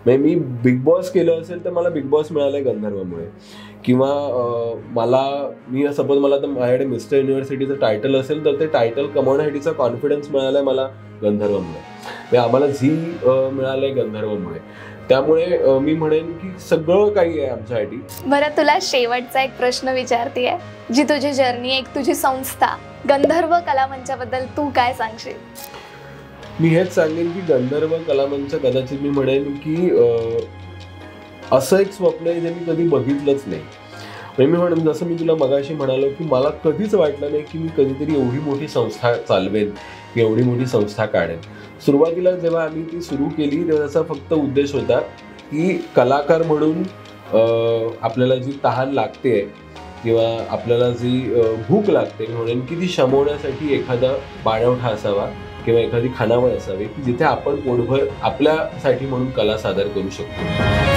म्हणजे मी big boss केलं असेल तर मला बिग बॉस मिळालंय गंधर्वमुळे, किंवा मी सपोज मला तर माझ्याकडे मिस्टर युनिव्हर्सिटीचं टायटल असेल तर ते टायटल कमवण्यासाठीचा कॉन्फिडन्स मिळालाय मला गंधर्वमुळे, आम्हाला झी मिळालंय गंधर्वमुळे. त्यामुळे मी म्हणेन की सगळं काही आहे आमच्यासाठी. बरं, तुला शेवटचा एक प्रश्न विचारतेय, जी तुझी जर्नी, एक तुझी संस्था गंधर्व कलामंचाबद्दल तू काय सांगशील? मी हेच सांगेन की गंधर्व कलामंच कदाचित मी म्हणेन की असं एक स्वप्न आहे जे मी कधी बघितलंच नाही. मी म्हणेन, जसं मी तुला मगाशी म्हणालो की मला कधीच वाटलं नाही की मी कधीतरी एवढी मोठी संस्था चालवेन, एवढी मोठी संस्था काढेन. सुरुवातीला जेव्हा आम्ही ती सुरू केली तेव्हा त्याचा फक्त उद्देश होता की कलाकार म्हणून आपल्याला जी तहान लागते किंवा आपल्याला जी भूक लागते, म्हणून की ती शमवण्यासाठी एखादा पाणवठा असावा किंवा एखादी खानावळ असावी की जिथे आपण पोटभर आपल्यासाठी म्हणून कला सादर करू शकतो.